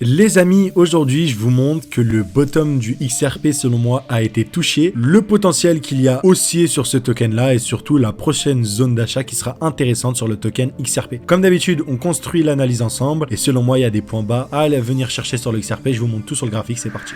Les amis, aujourd'hui je vous montre que le bottom du XRP selon moi a été touché, le potentiel qu'il y a haussier sur ce token là et surtout la prochaine zone d'achat qui sera intéressante sur le token XRP. Comme d'habitude, on construit l'analyse ensemble et selon moi il y a des points bas à aller venir chercher sur le XRP. Je vous montre tout sur le graphique, c'est parti.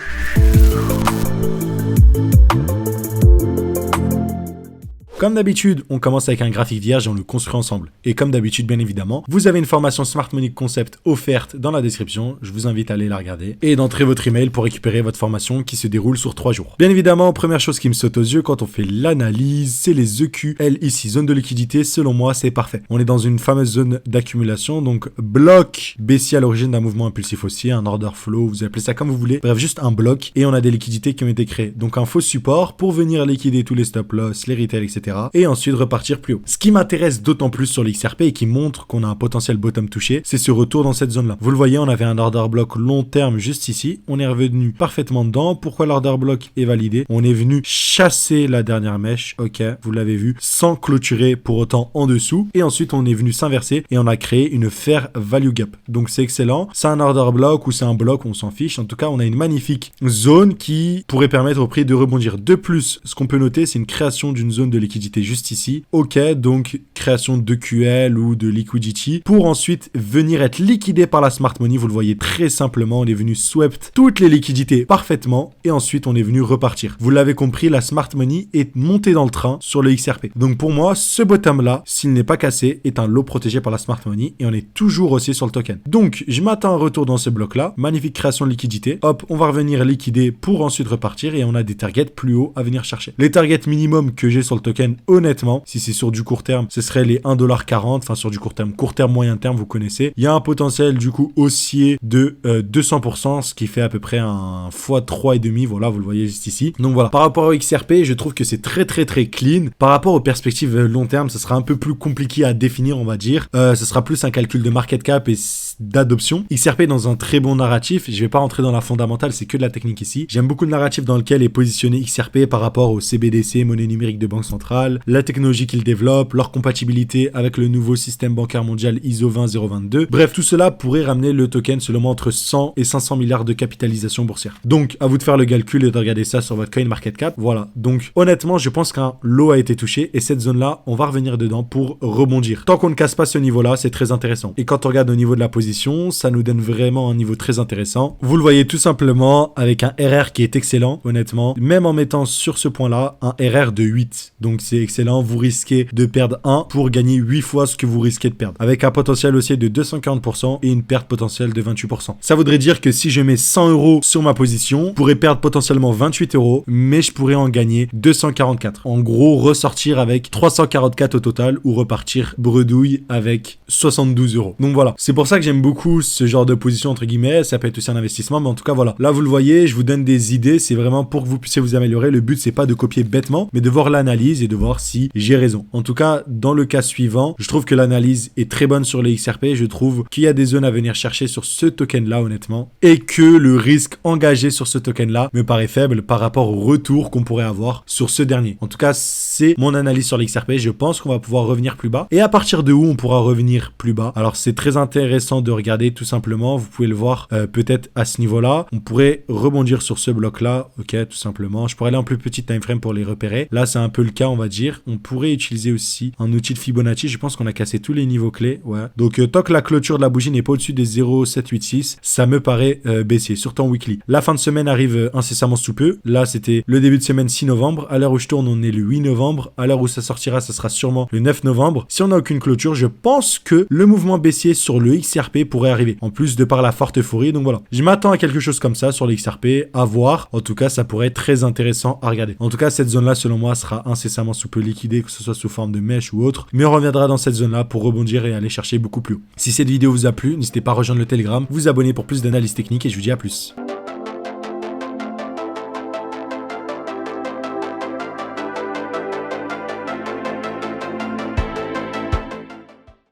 Comme d'habitude, on commence avec un graphique vierge et on le construit ensemble. Et comme d'habitude, bien évidemment, vous avez une formation Smart Money Concept offerte dans la description. Je vous invite à aller la regarder et d'entrer votre email pour récupérer votre formation qui se déroule sur 3 jours. Bien évidemment, première chose qui me saute aux yeux quand on fait l'analyse, c'est les EQL ici, zone de liquidité. Selon moi, c'est parfait. On est dans une fameuse zone d'accumulation, donc bloc baissier à l'origine d'un mouvement impulsif haussier, un order flow, vous appelez ça comme vous voulez. Bref, juste un bloc et on a des liquidités qui ont été créées. Donc un faux support pour venir liquider tous les stop loss, les retail, etc. et ensuite repartir plus haut. Ce qui m'intéresse d'autant plus sur l'XRP et qui montre qu'on a un potentiel bottom touché, c'est ce retour dans cette zone-là. Vous le voyez, on avait un order block long terme juste ici. On est revenu parfaitement dedans. Pourquoi l'order block est validé? On est venu chasser la dernière mèche, ok, vous l'avez vu, sans clôturer pour autant en dessous. Et ensuite, on est venu s'inverser et on a créé une fair value gap. Donc c'est excellent. C'est un order block ou c'est un bloc, on s'en fiche. En tout cas, on a une magnifique zone qui pourrait permettre au prix de rebondir. De plus, ce qu'on peut noter, c'est une création d'une zone de liquidité juste ici. Ok, donc création de QL ou de liquidity pour ensuite venir être liquidé par la smart money. Vous le voyez très simplement, on est venu swept toutes les liquidités parfaitement et ensuite on est venu repartir. Vous l'avez compris, la smart money est montée dans le train sur le XRP. Donc pour moi, ce bottom là, s'il n'est pas cassé, est un lot protégé par la smart money et on est toujours haussier sur le token. Donc je m'attends à un retour dans ce bloc là, magnifique création de liquidité. Hop, on va revenir liquider pour ensuite repartir et on a des targets plus hauts à venir chercher. Les targets minimum que j'ai sur le token, honnêtement, si c'est sur du court terme, ce serait les 1,40$, enfin sur du court terme, moyen terme, vous connaissez. Il y a un potentiel du coup haussier de 200%, ce qui fait à peu près un x3,5, voilà, vous le voyez juste ici. Donc voilà, par rapport au XRP, je trouve que c'est très clean. Par rapport aux perspectives long terme, ça sera un peu plus compliqué à définir, on va dire. Ce sera plus un calcul de market cap et d'adoption. XRP est dans un très bon narratif. Je vais pas rentrer dans la fondamentale, c'est que de la technique ici. J'aime beaucoup le narratif dans lequel est positionné XRP par rapport au CBDC, monnaie numérique de banque centrale, la technologie qu'ils développent, leur compatibilité avec le nouveau système bancaire mondial ISO 20022. Bref, tout cela pourrait ramener le token selon moi entre 100 et 500 milliards de capitalisation boursière. Donc, à vous de faire le calcul et de regarder ça sur votre coin market cap. Voilà. Donc, honnêtement, je pense qu'un lot a été touché et cette zone-là, on va revenir dedans pour rebondir. Tant qu'on ne casse pas ce niveau-là, c'est très intéressant. Et quand on regarde au niveau de la position, ça nous donne vraiment un niveau très intéressant. Vous le voyez tout simplement avec un RR qui est excellent, honnêtement. Même en mettant sur ce point-là un RR de 8. Donc, c'est excellent. Vous risquez de perdre 1 pour gagner 8 fois ce que vous risquez de perdre. Avec un potentiel haussier de 240% et une perte potentielle de 28%. Ça voudrait dire que si je mets 100€ sur ma position, je pourrais perdre potentiellement 28€, mais je pourrais en gagner 244. En gros, ressortir avec 344 au total ou repartir bredouille avec 72€. Donc voilà, c'est pour ça que j'aime beaucoup ce genre de position entre guillemets. Ça peut être aussi un investissement, mais en tout cas voilà. Là, vous le voyez, je vous donne des idées. C'est vraiment pour que vous puissiez vous améliorer. Le but, c'est pas de copier bêtement, mais de voir l'analyse et de voir si j'ai raison. En tout cas, dans le cas suivant, je trouve que l'analyse est très bonne sur les XRP. Je trouve qu'il y a des zones à venir chercher sur ce token-là, honnêtement, et que le risque engagé sur ce token-là me paraît faible par rapport au retour qu'on pourrait avoir sur ce dernier. En tout cas, c'est mon analyse sur l'XRP. Je pense qu'on va pouvoir revenir plus bas. Et à partir de où on pourra revenir plus bas? Alors, c'est très intéressant de regarder tout simplement. Vous pouvez le voir peut-être à ce niveau-là. On pourrait rebondir sur ce bloc-là. Ok, tout simplement. Je pourrais aller en plus petit time frame pour les repérer. Là, c'est un peu le cas, on va dire. On pourrait utiliser aussi un outil de Fibonacci. Je pense qu'on a cassé tous les niveaux clés. Ouais. Donc, tant que la clôture de la bougie n'est pas au-dessus des 0,786, ça me paraît baissier, surtout en weekly. La fin de semaine arrive incessamment sous peu. Là, c'était le début de semaine 6 novembre. À l'heure où je tourne, on est le 8 novembre. À l'heure où ça sortira, ça sera sûrement le 9 novembre. Si on n'a aucune clôture, je pense que le mouvement baissier sur le XRP pourrait arriver. En plus de par la forte euphorie. Donc voilà. Je m'attends à quelque chose comme ça sur le XRP. À voir. En tout cas, ça pourrait être très intéressant à regarder. En tout cas, cette zone-là, selon moi, sera incessamment sous peu liquidée, que ce soit sous forme de mèche ou autre. Mais on reviendra dans cette zone-là pour rebondir et aller chercher beaucoup plus haut. Si cette vidéo vous a plu, n'hésitez pas à rejoindre le Telegram, vous abonner pour plus d'analyses techniques et je vous dis à plus.